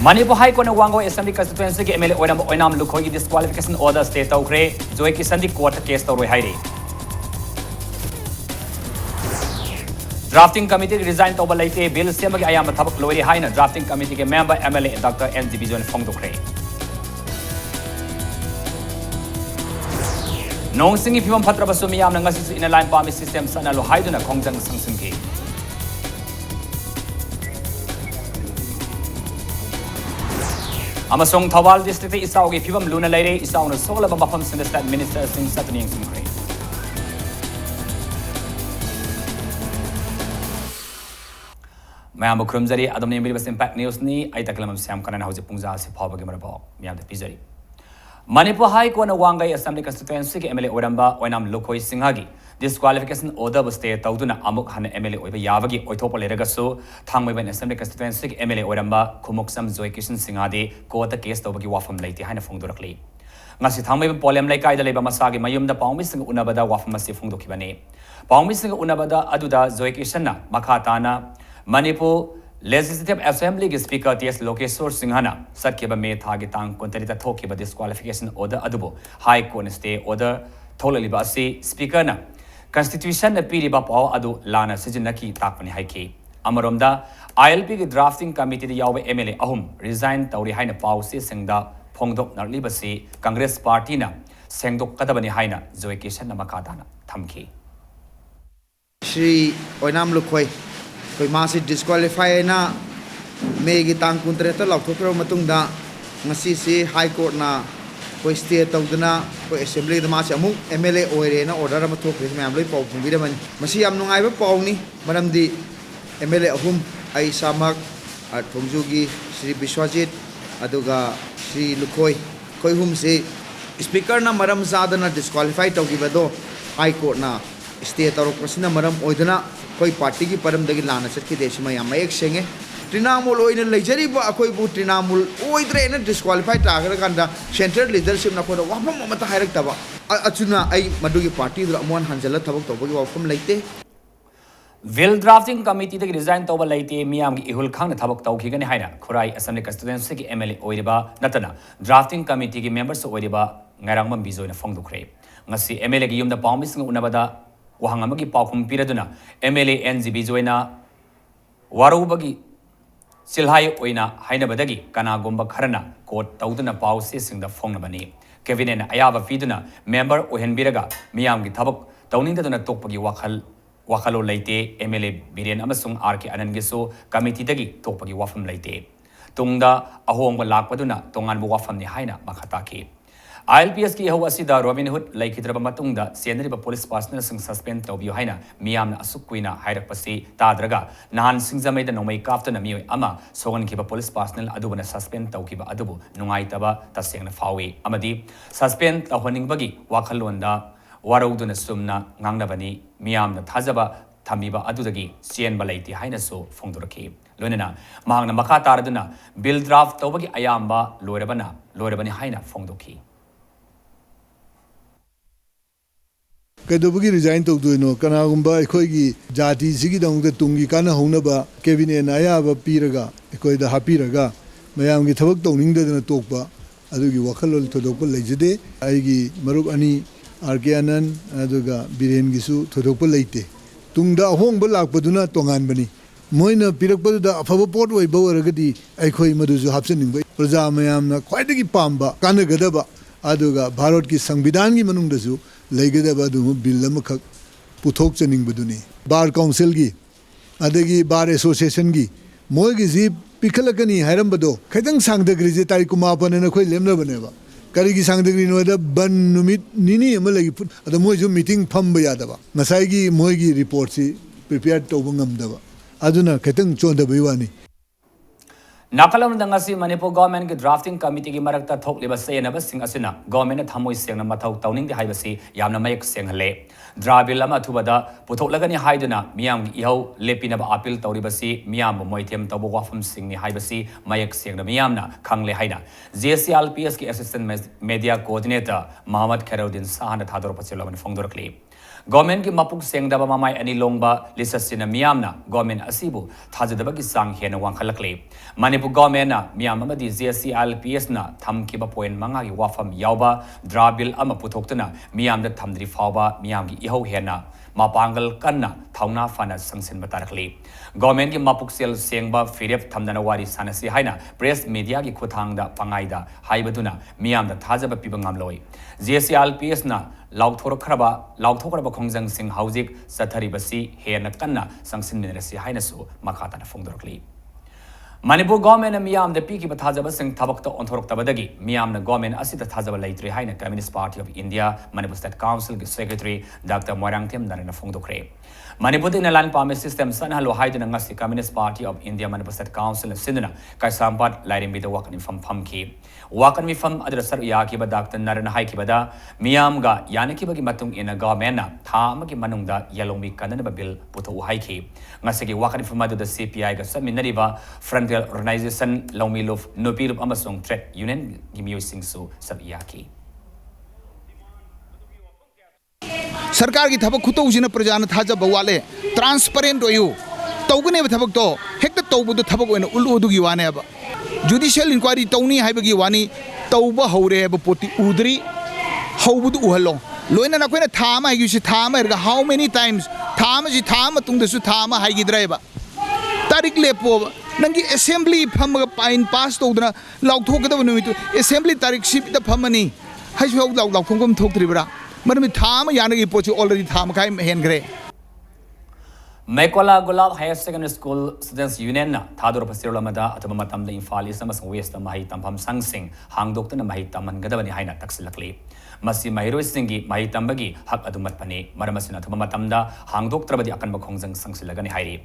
Manipur High Court Wango Assembly constituency के MLA ओइनाम लुखोई की disqualification order stay तौखरे जो एक किसान दी कोर्ट केस तौर हाई रही ड्राफ्टिंग कमिटी रिजाइन तौबा लेते बिल सेम के आयाम थबक लोरी हाई ना ड्राफ्टिंग कमिटी के मेंबर MLA डॉक्टर NGB जोन फोंगदोखरे नोंग सिंगी फिवम फत्रबसु मियाम नंगसी इन लाइन पामी सिस्टम सनलो हाइदुना खोंजंग संगसिंगी अमसोंग थवाल डिस्ट्रिक्ट इसाओगी फिवम लुना लेरे इसाउन सोलबा मफम सिंदस्टेट मिनिस्टर सिंह सतनिंग सिंग्रे मैं मुख्रमजरी अदमने मेरी बस इंपैक्ट न्यूज़ नी आई तकलम श्याम कनन हाउस पुंजा से फावगे मरबो मियाम द पिजरी Manipur High Court Wangai Assembly constituency के MLA ओरंबा ओइनाम लुखोई सिंहागी disqualification order stay तौदुना अमुक हन MLA ओइबा यावगी ओइथोप लेरगसु थांगमैबन Assembly constituency के MLA ओरंबा खुमुक्सम जोयकिशन सिंहादी कोर्ट केस तौबगी वाफम लेते हाइना फोंदोरखली ngasi थांगमैबन पोलेम लेकाय दा लेबा मसागी मयुमदा पाउमी सिंग उनाबदा वाफम मसी फोंदोखिबने पाउमी सिंग उनाबदा अदुदा जोयकिशन मखा ताना Manipur Legislative Assembly के स्पीकर टीएस लोकेश्वर सिंहाना सत्केबा मे थागी तांग कोंतरिता थोकिबा disqualification order अदुबो हाई कोर्ट स्टे order थोललिबा असि स्पीकर ना constitution न पीरिबा पाव अदु लाना सिजनकी ताकपनि हाइकी अमरोमदा ILP के ड्राफ्टिंग कमिटी दे यावे MLA अहुम रिजाइन तौरी हाइना पाव से सिंगदा फोंगदोक नरलिबसि कांग्रेस पार्टी ना सेंगदोक कदबनि हाइना जोयकेशन न मकादाना थमकी श्री ओइनाम लुखोई कोई मासी डिस्क्वालीफाई ना मेगी तांग कुंतरेता लौथोक्रो मतुंगदा ngasi si high court na कोई स्टे तौदना कोई असेंबली द मासे अमुक MLA ओइरे ना ऑर्डर अमा थोक्रे मैम लोई पाउ फुंबी दमन मसी याम नुंगाइबा पाउनी मरमदी MLA अहुम आई सामक थोंजुगी श्री विश्वजीत अदुगा श्री लुखोई कोई हुम से स्पीकर ना मरम जादना डिस्क्वालीफाई तौगिबदो हाई कोर्ट ना स्टे तौरकसिना मरम ओइदना कोई पार्टी की परम दगी लाना सटकी देशमा याम एक सेंगे Trinamool ओइने लेजरीबा अखोइबु Trinamool ओइद्रे न डिस्क्वालीफाई तागर कांदा सेंट्रल लीडरशिप न कोदा वाफम मत हाइरक्तबा अचुना आई मदुगी पार्टी दु अमोन हंजल थबक तोबगी वाफम लेते Will drafting committee the resign tauba leite miyam gi ihul khang thabak tawkhigani haina Khurai Assembly constituency ki MLA oiriba natana drafting committee ki members oiriba ngarangmam bizoina phongdukhre ngasi MLA gi yumda pawmising unabada wahangamagi pawkhum piraduna MLA NGB joina warubagi Silhai oina hainabadagi kanagumba kharana court tauduna paw se singda phongnabani Kevin and Ayava Fiduna member ohenbiraga miyam gi thabak tawningdaduna tokpagi wakalo leite MLA Biren amasung RK Anangiso committee dagi tokpagi wafam leite tungda ahongba lakpaduna tonganbu wafam ni haina makhataki ILPS की हवा सिदा Robin Hood लाइकिद्रबा मतुंगदा सेनरिबा police personnel सिंग suspend तौबियो हाइना मियामना असुकुइना हाइरकपसि ताद्रगा नान सिंगजमैदा नोमै काफ्तना मियोय अमा सोगनखिबा पुलिस पर्सनल अदुबना सस्पेंड तौखिबा अदुबु नुंगाइतबा तसेंगना फावी अमदि सस्पेंड तौहनिंगबगी वाखलोंदा वारौदुना सुमना ngangnabani मियामना थाजबा थमिबा अदुदगी चेनबा लेति हाइनासो फोंदुरखि लोनना मांगना मखा तारदुना बिल ड्राफ्ट तौबगी अयाम्बा लोरबनी हाइना फोंदुखि कदबगी रिजाइन तौदुनो कनागुंबा अखोइगी जाति सिगी दंगदे तुंगी काना होनबा कैबिनेट आयाबा पीरगा अखोइदा हापीरगा मयामगी थबक तौनिंगदना तोकबा अदुगी वखलोल थोदोकपा लेजदे आइगी मरुप अनि RK Anan अदुगा बिरेनगिसु थोदोकपा लेते तुंगदा होंगबा लाकपदुना तोंगानबनी मोइना पिरकपदुदा अफबा पोट ओइबा ओरगदी अखोइ मदुजु हापसनिंगबा प्रजा मयामना ख्वाइदगी पाम्बा कानगदबा अदुगा भारत की संविधान की मनुंगदसु लेगदबा दुमु बिल अमखक पुथोक चनिंगबदुनी बार काउंसिल की अदगी बार एसोसिएशन की मोइगी जी पिखलकनी हायरमबदो खैदंग सांगदग्रीजे तारिख कुमापन न खोइ लेमनबनेबा करिगी सांगदग्री नोदा बन नुमित निनी अम लगी अद मोइजु मीटिंग फम्ब यादबा नसाइगी मोइगी रिपोर्ट सी प्रिपेयर तौबंगमदबा अदुना खैदंग चोंदबई वानी Nakalam dangasi Manipur government ki drafting committee ki marakta thokliba seyanaba sing asina government thamoi sengna mathau tawning de haibasi yamna mayak senghale drabil ama thubada puthoklegani haiduna miyam gi ihau lepinaba appeal tawribasi miyam moithem tabu wafam sing ni haibasi mayak sengna miyamna khangle haina JCLPS ki assistant media coordinator Mohammad Khairuddin Sahana thador pachelabani phongdorkli Government ki mapuk sengdaba mamai ani longba lisasina miyamna government asibu thajadabagi sang hena wangkhalakle. Manipur government na miyam amadi GSCLPS na thamkiba point mangagi wafam yauba drabil ama putoktana miyamda thamdri fawba miyamgi ihau hena mapangal kanna thauna fana sangsin batarakli. Government ki mapuk sel sengba firep thamdana wari sanasi haina press media ki khuthangda pangaida haibaduna miyamda thajaba pibangam loi. GSCLPS na laukthokraba khongjang sing haujik sathari basi hena kanna sangsin minrasi haina su makata na fongdorkli. Manipur government miyam the piki bathajaba sing thabakta onthorok tabadagi miyam na government asita thajaba laitri haina Communist Party of India Manipur State Council ki Secretary Dr. Moirangthem narina fongdokre. Manipur in land permit system sanhalo haiduna ngasi Communist Party of India Manipur State Council sinduna kaisampat lairim bida wakan fam phamki wakan mi fam adra sar yaki ba Dr. narina haiki bada miyam ga yanaki bagi matung ina government na thama ki manungda yalongmi kanana bill puto haiki ngasi ki wakan fam adu the CPI ga saminariba front organization Lomilov Nopilov Amasong Trade Union Gimio Singsu Sabyaki. सरकार की थबक खुतौसिना प्रजाना थाजब वाले transparent होयु तौगने थबक तो हेक्ट तौबदु थबक ओइना उलुदुगी वाने अब judicial inquiry तौनी हाइबगी वानी तौब हौरे अब पोती उदरी हौबदु उहलो लोइना नकोइना थामा हाइगिसि थामा हेरगा हाउ मेनी टाइम्स थामा जि थामा तुंगदसु थामा हाइगिद्रायबा तारिक लेपो नंगी असेंबली फमगा पाइन पास तौदना लाउथोकदब नुमितु असेंबली तारिक सिपिदा फमनी हाइसौ लाउथोंगम थोक्त्रिबरा मरमी थाम यानगी पोची ऑलरेडी थाम काय हेनग्रे Mekola Gulab Higher Secondary School Students Union na Thadur Pasirula Mada ataba matam da Imphal East amasang West mahi tampam sangsing hangdokta na mahi taman gadabani haina taksilakli masi mahiro singi mahi tambagi hak adumat pani maramasina ataba matam da hangdoktra badi akan bakhongjang sangsilagani hairi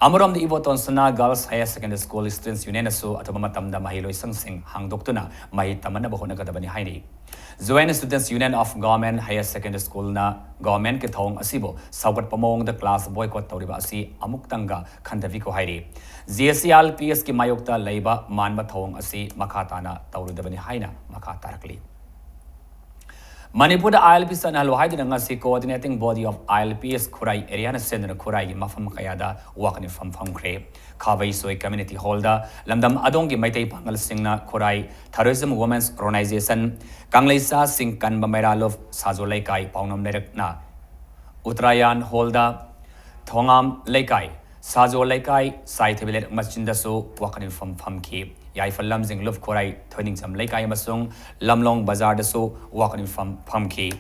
amorom da Iboton Sana Girls Higher Secondary School Students Union asu ataba matam da mahilo sangsing hangdokta na mahi taman na bahona gadabani hairi Joint Students Union of Government Higher Secondary School na government ke thong asibo saugat pamong the class boycott tawriba asi amuktanga khandaviko hairi GSCLPS ki mayokta leiba manba thong asi makhatana tawrudabani haina makhatarakli Manipur ILPS na haidina ngasi coordinating body of ILPS Khurai area na sendra Khurai gi mafam kayada wakani fam khre Khawai Soi Community Hall da lamdam adongi maitai pangal singna Khurai Terrorism Women's Organization Kangleisa Singh Kanba Mairalov Sajo Laikai Paunam Lerek na Uttarayan Hall da Thongam Laikai Sajo Laikai Sai Thebilet Masjinda so wakani fam ki Yaifal Lamzing Love Khurai turning some Laikai Masung Lamlong Bazar da so wakani fam ki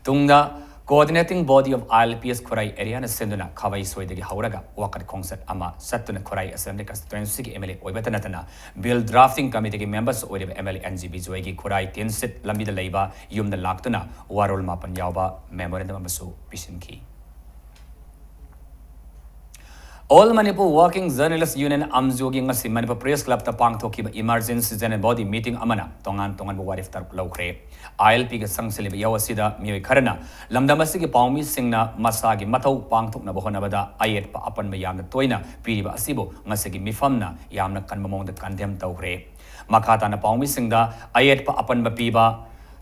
Tungda Coordinating Body of ILPS Khurai area na senduna Khawai Soi dagi hauraga wakat concert ama satuna Khurai Assembly constituency ki MLA oibatanatana bill drafting committee ki members oiba MLA NGB Joy ki Khurai 10 sit lambida leiba yumda laktuna warol mapan yawba memorandum amasu pisinki All Manipur Working Journalists Union Amjogi ngasi Manipur Press Club ta pangthokiba emergency general body meeting amana tongan buwarif tar lokre ILP ke sangselib yawasida mioi kharana lamdamasi ke paumi singna masagi mathau pangthokna bohona bada ayet pa apan mayamna toina piriba asibo ngasigi mifamna yamna kanmamong da kandem tawre makata na paumi singda ayet pa apan ba piba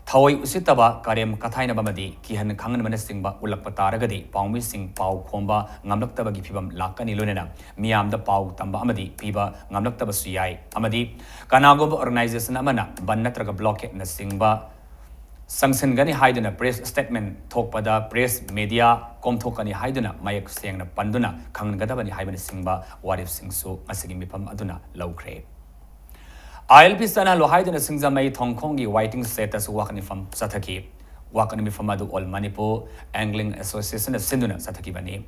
Thawai usitaba karem kathaina bamadi kihan khangan manasingba ulakpa taragadi paumi sing pau khomba ngamlaktaba gi phibam lakani lonena miyam da pau tamba amadi piba ngamlaktaba suyai amadi kanagob organization amana bannatraga blockade na singba sangsen haiduna press statement thokpada press media komthokani haiduna mayak sengna panduna khangadabani haibani singba warif singsu asigi mipam aduna lawkre ILP sana lohaiduna singzamai thongkhongi writing status wakani fam sathaki wakani mi famadu all Manipur Angling Association sinduna sathaki bani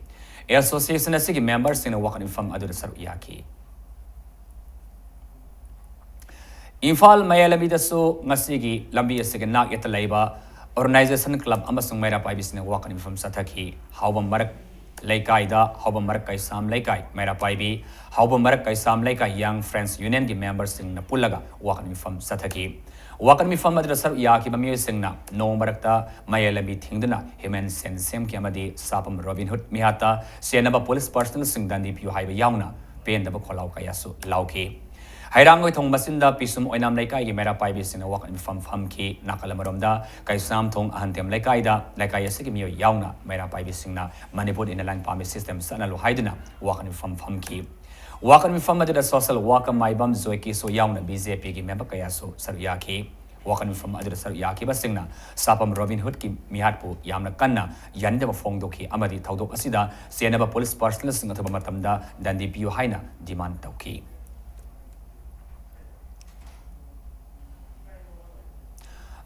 association asigi members sina wakani fam adu saru yaki Imphal Mayalami dasu ngasigi lambi asigi nak yatalaiba organization club amasung maira paibisina wakani fam sathaki hawam marak Laikai da Hawam Marak Kai Sam Laikai Mera Paibi Hawam Marak Kai Sam Laikai Young Friends Union ki members sing na pulaga wakan mi fam sathaki wakan mi fam madrasar yaki bami sing na no marakta mayalabi thingduna human sensem ki amadi sapam Robin Hood mihata senaba police personnel sing dandi pyu haiba yauna pen da kholau kayasu lauki Hairangoi thong masinda pisum oinam laikai gi mera pai bising wak in fam ki nakalamaromda kaisam thong ahantem laikai da laikai asigi miyo yauna mera pai bising na Manipur in line pami system sana lo haiduna wak in fam ki wak in fam da social wak maibam zoiki so yauna BJP gi member kaya so sarya ki wak in fam adra sarya ki basingna sapam Robin Hood ki mihatpu yamna kanna yandeba fongdoki amadi thaudok asida senaba police personnel singa thaba matamda dandi piu haina demand tauki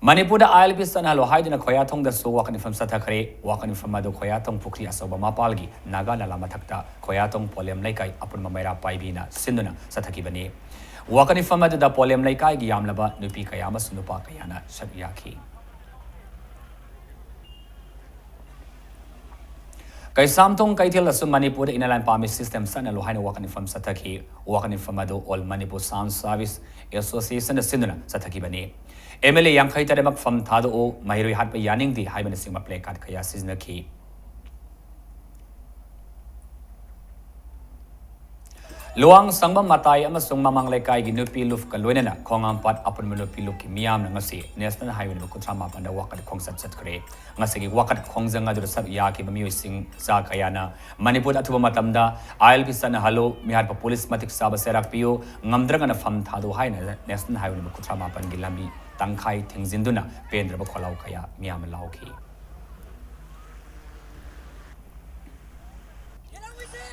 Manipur da ILP san halo haidina khoya thong da so wakan from sathakre wakan from madu khoya thong pukri asoba mapalgi naga nala mathakta khoya thong polem laikai apun mamaira paibina sinduna sathaki bani wakan from madu da polem laikai gi yamlaba nupi kaya mas nupa kaya na satyaki kai samthong kai thil asu Manipur in line pami system san halo haina wakan from sathaki wakan from madu all Manipur Sound Service Association sinduna sathaki bani MLA Yankai Tademak from Tado O, Mahiri had by Yanning the Hyman Sima play card Kaya Season Key. Luang Sangma Matai Amasung Mamang Lekai Ginupi Luf Kaluena, Kongam Pat upon Menupi Luki Miam Nasi, National Highway Kutrama and the Wakat Kongsat Satkre, Nasaki Wakat Kongsanga the Sab Yaki Musing Zakayana, Manipur Atuba Matamda, ILP Sana Halo, Mihat Police Matic Saba Serapio, Ngamdragan from Tado Haina, National Highway Kutrama and Gilami. Tangkai Tingzinduna, Pendra Bakolau Kaya, Miam Lauki.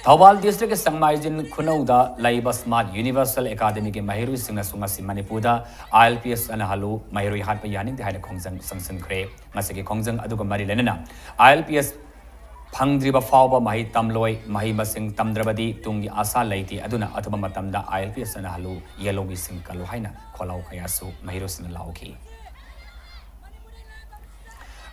Thawal District Sangmaijin Kunauda, Laiba Smart Universal Academy Mahiru Singa Sungasi Manipuda, ILPS and Halu, Mahiri Hat Yaning, the Hana Kongzang Sangsan Kre, Masaki Kongzang Aduka Marilena, ILPS Pangdriba Fauba Mahi Tamloi, Mahi Basing Tamdrabadi, Tungi Asa Laiti, Aduna Atuma Matamda, ILPS and Halu, Yellow Missing Kaluhaina, Kolau Kayasu, Mahirus and Lauki.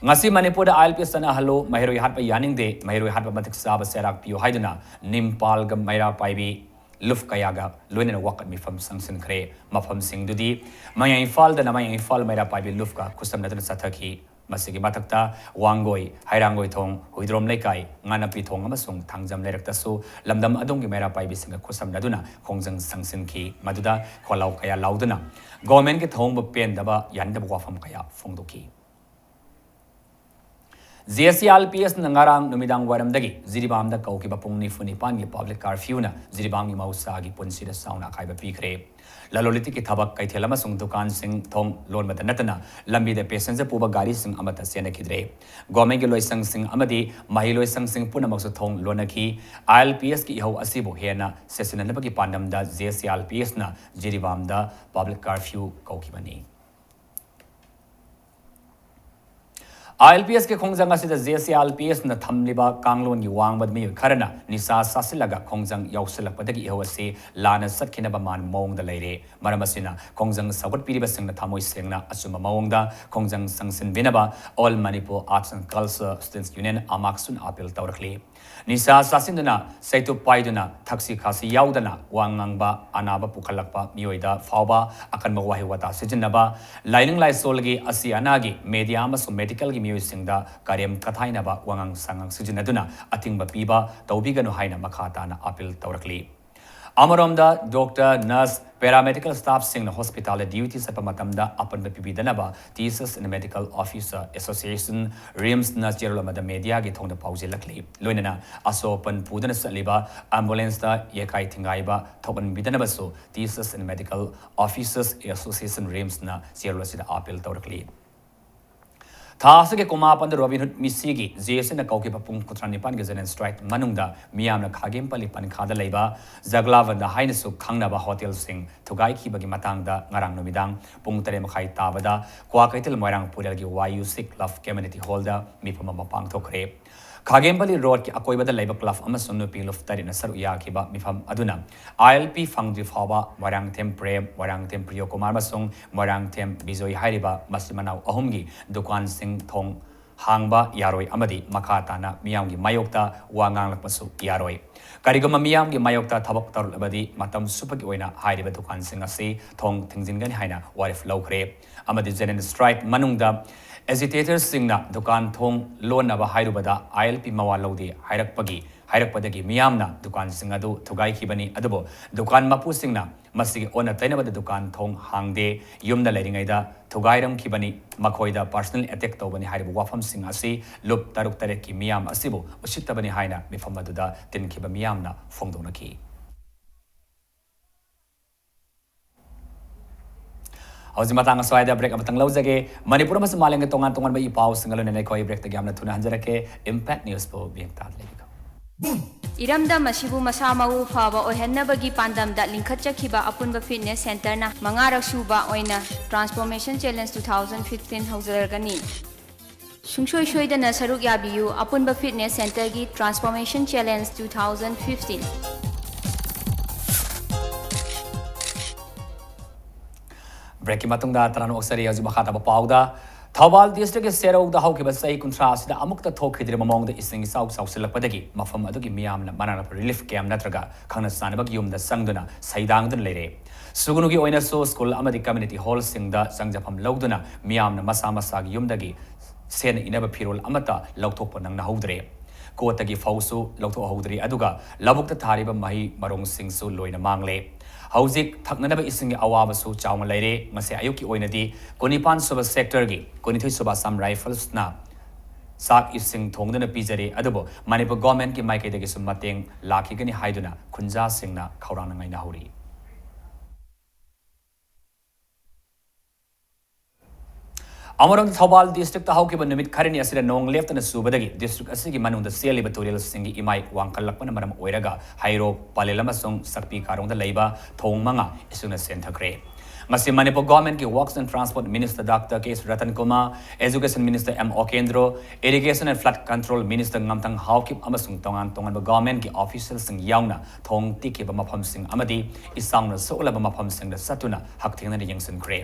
Ngasi Manipur da ILPS and Halu, Mahiri Hat by Yaning de, Mahiri Hat Matic Saba Serak Pio Haiduna, Nimpal Gamaira Paibi, Luf Kayaga, Luina Wakat me from Sangsan Kre, Mafam Sing Dudi, Maya Infal, the Namaya Infal Maira Paibi Lufka, Kusam Natan Sataki. Masigi Matakta, Wangoi, Hairangoi Tong, Huidrom Lekai, Nganapi Tong Amasung, Tangzam Lerektasu, Lamdam Adongi Mera Pai Bisinga Kusam Naduna, Kongzang Sangsin Ki, Maduda, Kolau Kaya Lauduna. Government get home Pen Daba, Yandabwa from Kaya, Fondoki. ZSCLPS Nangarang Numidang Waramdagi, Ziribam the Kauki Bapuni Funipan, public curfew, Ziribang Mausagi Punsida Sound Akaiba Pikre. Laloliti ki thabak kai thelama sung dukan sing thong loan mata natana lambi de passenger puba gari sing amata sena kidre government ki loisang sing amadi mahi loisang sing puna maksu thong lona ki ILPS ki ho asibo hena session na ki pandam da ZSCLPS na jiribam da public curfew kauki bani ILPS के खोंगजंग असिदा ZSCLPS न थमलिबा कांगलोन की वांगबद में खरना निसा सासिलगा खोंगजंग यौसलपदगी इहवसे लाना सटखिनबा मान मोंग the लेरे मरमसिना खोंगजंग सगत पिरिबा सिंगना थामोय सेंगना असुमा मोंग दा खोंगजंग संगसिन बिनबा all Manipur arts and culture students union अमाक्सुन अपील तौरखली निसा सासिनदना सैतु पाइदुना थक्सी खासी याउदना वांगंगबा अनाबा पुखलकपा मियोइदा फावबा अकनबा वाहि वता सिजिनबा लाइनिंग लाइसोलगी असि अनागी मीडिया अमसु मेडिकल की मियोइसिंगदा कार्यम कथाइनबा वांगंग सांगंग सिजिनदुना अतिंगबा पीबा तौबिगनु हाइना मखाताना अपील तौरखली अमरोमदा डॉक्टर नर्स पैरामेडिकल स्टाफ सिंह हॉस्पिटल ड्यूटी सपा मतमदा अपन पिबिदनबा teachers and medical officer association RIMS न चेरोलमदा मीडिया की थोंग पाउजिलखली लोइनना असोपन पुदन सलिबा एम्बुलेंस दा येकाई थिंगाइबा थोपन बिदनबसो teachers and medical officers association RIMS न चेरोलसिदा अपील तौरखली थास के कुमापन रॉबिन हुड मिसीगी जेसन कौके पुंग कुत्रानिपान के जनन स्ट्राइक मनुंगदा मियामना खागेम पलि पनखादा लेबा जगलावंदा हाइनसु खंगनाबा होटल सिंग थुगाई खिबगी मतंगदा ngarang numidang pung tare makhai tabada kwa kaitel moirang purel gi YU Sik Love Community Hall da mipama mapang thokre Khagembali Road ki akoibada leiba club amasung nupi luftari na saru yakiba mifam aduna ILP fangdi fawa warang them prem warang them priyo kumar masung warang them bizoi hairiba masimanau ahumgi dukan sing thong hangba yaroi amadi makatana miyamgi mayokta wangang lakmasu yaroi karigama miyamgi mayokta thabak tarul abadi matam supagi oina hairiba dukan sing ase thong thingjingan haina warif lawkre amadi zenen strike manungda Agitators singna dukan thong loan naba hairubada ILP mawalodi hairakpagi hairakpadagi miyamna dukan singadu thugai khibani adubo dukan mapu singna ꯃꯁꯤꯒꯤ ꯑꯣꯟꯅ ꯇꯩꯅꯕꯗ ꯗꯨꯀꯥꯟ ꯊꯣꯡ ꯍꯥꯡꯗꯦ ꯌꯨꯝꯗ ꯂꯩꯔꯤꯉꯩꯗ ꯊꯨꯒꯥꯏꯔꯝꯈꯤꯕꯅꯤ ꯃꯈꯣꯏꯗ personal attack ꯇꯧꯕꯅꯤ ꯍꯥꯏꯔꯤꯕ ꯋꯥꯐꯝꯁꯤꯡ ꯑꯁꯤ ꯂꯨꯞ 6-7ꯀꯤ ꯃꯤꯌꯥꯝ ꯑꯁꯤꯕꯨ ꯎꯁꯤꯠꯇꯕꯅꯤ ꯍꯥꯏꯅ ꯃꯤꯐꯝ ꯑꯗꯨꯗ ꯇꯤꯟꯈꯤꯕ ꯃꯤꯌꯥꯝꯅ ꯐꯣꯡꯗꯣꯛꯅꯈꯤ ꯍꯧꯖꯤꯛ ꯃꯇꯥꯡ ꯑꯁ꯭ꯋꯥꯏꯗ ꯕ꯭ꯔꯦꯛ ꯑꯃꯇꯪ ꯂꯧꯖꯒꯦ ꯃꯅꯤꯄꯨꯔ ꯑꯃꯁꯨꯡ ꯃꯥꯂꯦꯝꯒꯤ ꯇꯣꯉꯥꯟ ꯇꯣꯉꯥꯟꯕ ꯏ ꯄꯥꯎꯁꯤꯡꯒ ꯂꯣꯏꯅꯅ ꯑꯩꯈꯣꯏ ꯕ꯭ꯔꯦꯛꯇꯒꯤ ꯌꯥꯝꯅ ꯊꯨꯅ ꯍꯟꯖꯔꯛꯀꯦ ꯏꯝꯄꯦꯛ ꯅ꯭ꯌꯨꯁꯄꯨ ꯕꯦꯡꯇꯥꯗ ꯂꯩꯕꯤꯌꯨ इरमदम असिबु मसा मऊ फाबा ओहन्नबगी पांदमदा लिंखतचखिबा अपुनबा फिटनेस सेंटरना मंगारक सुबा ओइना ट्रांसफॉर्मेशन चैलेंज 2015 हौजरगनी सुंगसोय सोयदना सरुक याबियु अपुनबा फिटनेस सेंटर की ट्रांसफॉर्मेशन चैलेंज 2015 ब्रेक की मतुंगदा तरानो अक्सरी हजि मखाता पाउदा थौबाल डिस्ट्रिक्ट के सेरौदा हौखिबा सही कुंथ्रा असिदा अमुक्ता थोखिद्रे ममोंगदा इसिंग साउ साउसिलकपदगी मफम अदुगी मियामना मनाना रिलीफ कैम्प नत्रगा खंगना सानबग युमदा संगदुना सैदांगदन लेरे सुगुनुगी ओइना सो स्कूल अमदी कम्युनिटी हॉल सिंगदा संगजफम लौदुना मियामना मसा मसागी युमदगी सेन इनबा फिरोल अमता लौथोकप नंगना हौद्रे कोतगी फौसु लौथो हौद्रे अदुगा लबुक्ता थारिबा मही मरोंग सिंगसु लोइना मांगले हौजिक थकनब इसिंग अवाबसु चाउम लेरे मसे अयुकी ओइनदी कोनिपान सुबा सेक्टर गी कोनिथै सुबा सम राइफल्स ना साक इसिंग थोंगदना पिजरे अदुबो मणिपुर गवर्नमेंट की माइकेदगी सु मतेंग लाखिगनी हाइदुना खुंजा सिंगना खौरांनगाइना हौरी अमरंग थौबाल डिस्ट्रिक्ट हौकिबा निमित खरिनी असिदा नोंग लेफ्टना सुबदगी डिस्ट्रिक्ट असिगी मनुंगदा सेलिबा तुरियल सिंगी इमाई वांकलकपना मरम ओइरगा हाइरो पालेल अमसुंग सकपी कारोंगदा लैबा थोंग मंगा इसुना सेंथखरे मसी मणिपुर गवर्नमेंट की works and transport minister doctor K Ratan Kumar education minister M Okendro irrigation and flood control minister ngамtang Haokip अमसुंग तोंगान तोंगानबा गवर्नमेंट की ऑफिशियल सिंग याउना थोंग तिकिबा मफम सिंग अमदी इसांगना सोलबा मफम सिंग द सतुना हकथेंगना यंगसनख्रे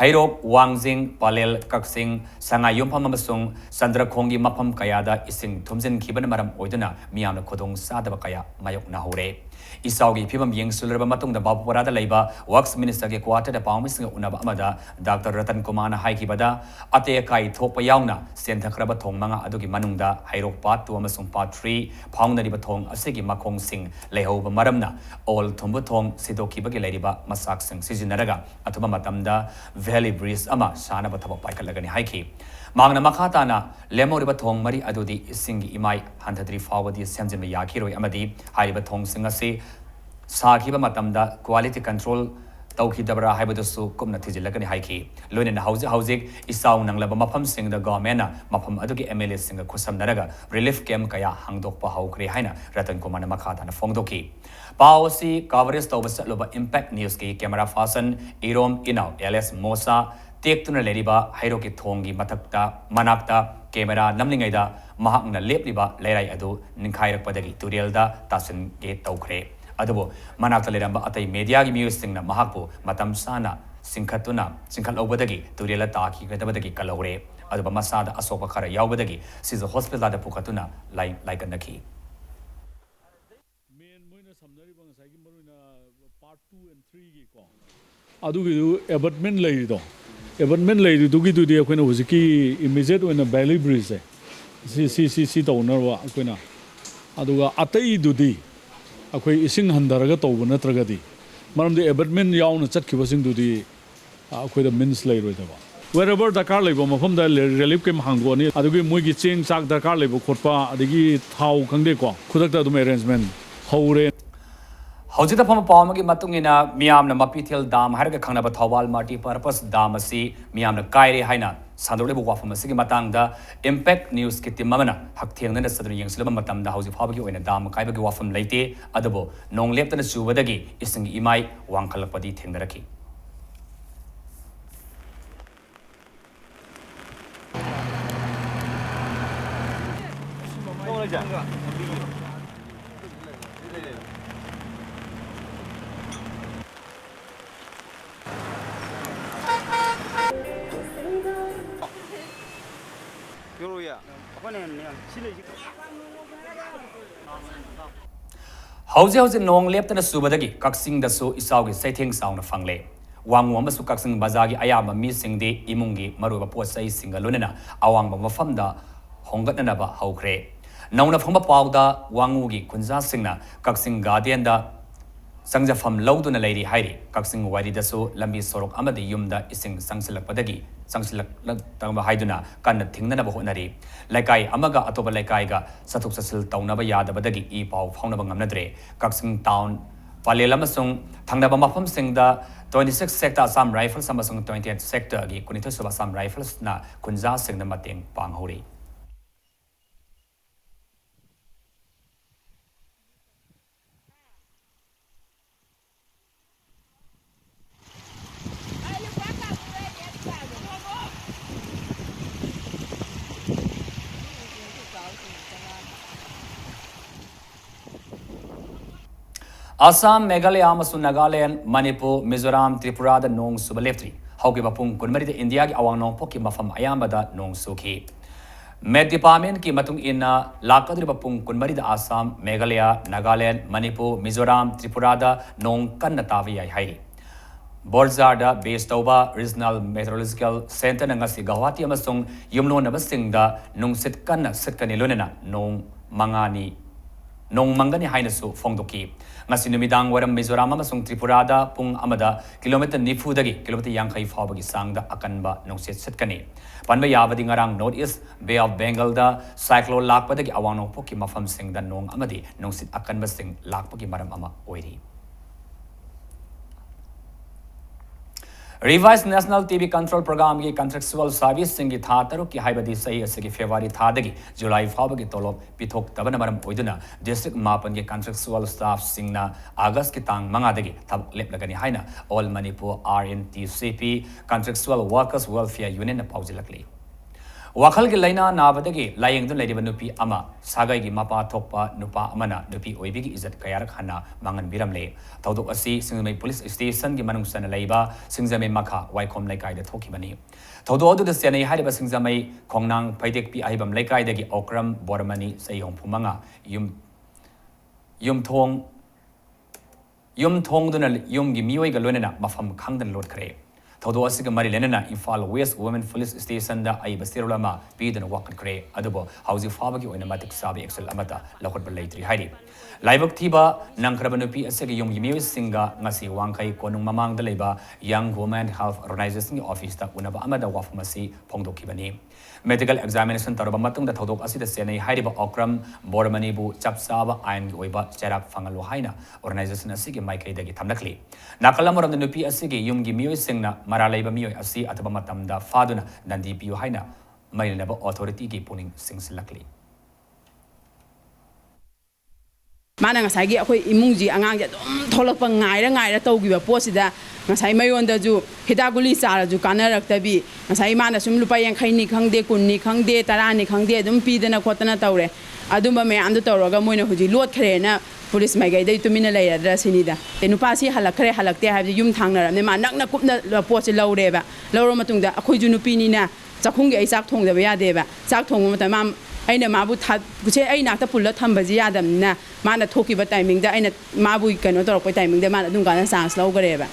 हाइरो वांगजिंग पालेल कक्सिंग संगा युमफम अमसुंग संद्रखोंगी मफम कयादा इसिंग थुमजिन खिबन मरम ओइदुना मियामना खोदोंग सादबा कया मायोकना हौरे इसाउगी फिबम यंगसुलरबा मतुंगदा बापुपरादा लैबा वर्क्स मिनिस्टर के क्वार्टर दा पाउमिसिंग उनबा अमदा डॉक्टर रतन कुमार ना हाइकिबदा अते काई थोपा याउना सेंथखरबा थोंग मंगा अदुगी मनुंगदा हाइरोक पार्ट 2 अमसुंग पार्ट 3 फाउंडरिबा थोंग असेगी मखोंग सिंग लेहौबा मरमना ऑल थुंबु थोंग सिदोखिबगे लैरिबा मसाक सिंग सिजिनरगा अथुबा मतमदा वैली ब्रिज अमा सानबा थबक पाइखलगनी हाइखि मांगना मखाताना लेमोरिबा थोंग मरी अदुदी सिंगी इमाई हंथद्री फावदी सेमजिन याखिरोय अमदी हाइरिबा थोंग सिंग असे साखिबा मतमदा क्वालिटी कंट्रोल तौखिदबरा हाइबदसु कुमना थिजिलगनी हाइखि लोइना हौजिक इसाउ नंगलबा मफम सिंगदा गवर्नमेंटना मफम अदुगी एमएलए सिंग खुसमनरगा रिलीफ कैम्प कया हांगदोकपा हौखरे हाइना रतन कुमार मखाताना फोंगदोखि पाओसी कवरेज तौबा चलुबा इंपैक्ट न्यूज की कैमरा फासन इरोम इनाउ एलएस मोसा टेक्तुना लेरिबा हाइरोकी थोंगी मथक्ता मनाक्ता कैमरा नमलिंगैदा महाकना लेपलिबा लैराई अदु निखाइरकपदगी तुरियलदा तासिनगे तौखरे अदुबो मनाक्ता लेरंबा अतै मीडिया की म्यूजिकना महाकपु मतम साना सिंखलौबदगी तुरियला ताखि गदबदगी कलौरे अदुबा मसादा असोपा खरा यावबदगी सिज हॉस्पिटल दा पुखतुना लाइकनखि मेन मोइना समनरिबा ngसाइगी मरुना पार्ट 2 and 3 गी को अदुगी एबटमेंट लैरिदो एबटमेंट लैरिदुगी दुदी अखोइना हुजिकी इमीडिएट ओइना वैली ब्रिज है सी तौनरवा अखोइना अदुगा अतै दुदी अखोइ इसिंग हंदरगा तौब नत्रगदी मरमदे एबटमेंट याउना चटखिबसिंग अखोइदा मीन्स लैरोइदबा wherever दरकार लैबो मफमदा रिलीफ कैम्प हांगोनी अदुगी मोइगी चेंग चाक दरकार लैबो खोटपा अदगी थाउ खंगदे को खुदकता दुम अरेंजमेंट हौरे हौजिता फम पावमगी मतुंगिना मियामना मपीथेल दाम हारगा खंगनबा थौबाल मल्टी पर्पस दाम असि मियामना कायरे हाइना सान्दोलेबो वाफम असिगी मतंगदा इंपैक्ट न्यूज की टीम अमना हकथेंगना सदर यंगसलबा मतमदा हौजि फाबगी ओइना दाम कायबगी वाफम लैते अदबो नोंग लेप्तना सुबदगी इसिंग इमाई वांखलकपदी थेंगदरखि हौजे नोंग लेप्तना सुबदगी कक्सिंगदसु इसाउगी सैथेंग साउना फंगले वांगु अमसु कक्सिंग बाजारगी अयाबा मीसिंगदे इमुंगी मरुबा पोसै सिंगा लोनना अवांगबा मफमदा होंगतनबा हौखरे नौना फंगबा पाउदा वांगुगी खुंजा सिंगना कक्सिंग गार्डन दा संजफम लौदुना लेरी हाइरी कक्सिंग वारीदसु लंबी सोरोक अमदि युमदा इसिंग संगसिलकपदगी संगसिलकतंबा हाइदुना कन्न थिंगनबा होनरी लेकाई अमगा अतोबा लेकाईगा सथुक ससिल तौनबा यादबदगी ई पाउ फाउनबा ngamnadre कक्सिंग टाउन पालेल अमसुंग थंगनबा मफमसिंगदा 26 सेक्टर असम राइफल्स अमसुंग 28 सेक्टर गी कुनिथो सुबा असम राइफल्स ना कुंजा सिंगना मतेंग पांगहोरी Assam, Meghalaya, Amasun, Nagaland, Manipur, Mizoram, Tripura, the Nong Subalefri. Hoki Bapung, Kunmari, India, Awang Nong Poki Mafam Ayambada, Nong Suki. Med Department ki Matung Inna, Lakadri Bapung, Kunmari, Assam, Meghalaya, Nagaland, Manipur, Mizoram, Tripura, the Nong Kannatavi Hai. Borzada, based over Regional Meteorological Center, Nangasi Gawati Amasung, Yumno Nabasing, the Nong Sitkana, Sitkanilunena, Nong Mangani. Nong mangani hainasu fongdoki ngasi numidang waram Mizoram amasung Tripurada pung amada kilometer nifudagi kilometer yangkai fawbagi sangda akanba nongset setkani panba yabadi ngarang North East Bay of Bengal da cyclone lakpadagi awang poki mafam sing da nong amadi nongsit akanba sing lakpagi maram ama oiri Revised National TV Control Program की Contractual Service सिंगी था तरो की हाइबदी सही ऐसे की February था दगी July फाव की तोलो पिथोक तबन मरम ओइदुना District मापन की Contractual Staff सिंगना August की तांग मंगा दगी तब लेप लगनी हाइना All Manipur RNTCP Contractual Workers Welfare Union न पाउजिलकली Wakal की लाइना नावदगी लाइंग दुन लेडी बनुपी अमा सागाई की मापा थोपा नुपा अमना नुपी ओइबी की इज्जत कयारक हना मांगन बिरम ले तौदो असी सिंगमे पुलिस स्टेशन की मनुंग सन लाइबा सिंगजमे मखा वाइकोम लाइकाई दे थोकी बनी तौदो अदु द सेनै हारिबा सिंगजमे खोंगनांग फैदेक पी आहिबम लाइकाई दगी ओक्रम बोरमनी सैयों फुमंगा युम थोंग दुन युम की मियोई ग लोनेना मफम खांगदन load Khare Thodo Asiga Marilena, Infal West Women Police Station, the Ibasirulama, Pid and Wakan Cray, Adobo, Housey Fabaki, and Matic Sabi, Excel Amata, Lokot Belatri Heidi. Livok Tiba, Nankrabanupi, Asegi Yum Yumi Singa, Nasi Wankai, Konung Mamang the Leba, Young Woman Health Organizing Office, that Unaba Amada Wafamasi, Pongdo Kibani. Medical examination Tarabamatong, the Thodo Asi, the Sene, Heidiba Okram, Bormanibu, Chapsaba, and Oiba, Cherak Fangaluhaina, Organization Asigi, Mike Degi Tamnakli. Nakalamor of the Nupi Asigi, Yum Gimio Singna, Maraleba Mio Asi, Atabamatam, the Faduna, Nandi Pio Haina, Marinaba Authority Gipuning sings luckily. Mana ngasai aku imungi angang je tolak pengai rangai ratau giba posida ngasai mayon da ju hitaguli sara ju kanar raktabi ngasai mana sum lupa yang khaini khangde kunni khangde tarani khangde dum pidana khotana taure adumba me andu tawraga moina huji lot khare na police mai gai dai tumina lai ra sinida enupa si halak khare halakte ha yum thangna ne ma nakna kupna post laure ba lauro matungda akhoi ju nupi ni na chakhung ge sak thong da ba ya de ba sak thong ma tamam aina mabu that guche aina ta pulla thambaji yadam na mana thoki ba timing da aina mabu kano torok pa timing da mana dum kana chance law gare ba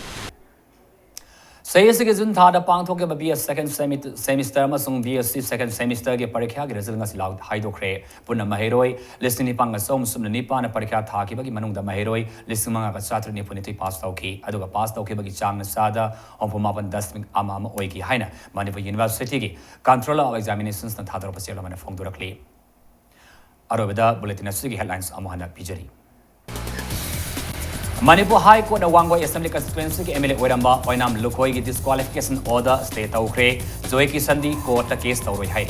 Sayasig Jun Thada Pang Toka be a second semester Masung BSc second semester ge parikha ge result ngas laud haido kre puna mahiroi listening pang som sum nipa na parikha tha ki bagi manung da mahiroi listening manga ka satri ni puniti pass tau ki aduga pass tau ki bagi chang sada on puma ban 10 ama oi ki haina Manipur University gi controller of examinations na thadro pasela mana phong durakli arobeda bulletin asigi headlines amohana pijari Manipur High Court Wangoi Assembly Constituency के MLA ओरंबा ओइनाम लुकोई की disqualification order stay तौखरे जोए की संधि court case तौरोई है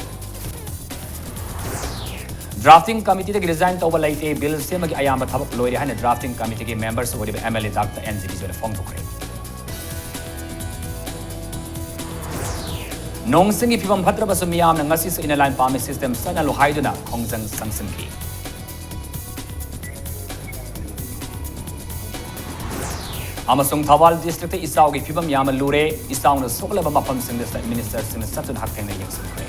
drafting committee के resign तौबा लाइटे bill से मगी आयाम थबक लोई है ड्राफ्टिंग कमिटी के मेंबर्स ओरिबे MLA डॉक्टर NGB जोले फोंग तौखरे नोंसिंग की फिबम भद्र बसुमियाम नंगसी से इनलाइन पार्मी सिस्टम सना लोहाइदुना खोंगजंग संगसन की Amasung Thawal District Isao ki phibam yama lure Isao na soklaba mafam sing the minister sing satun hakteng na yengsum kre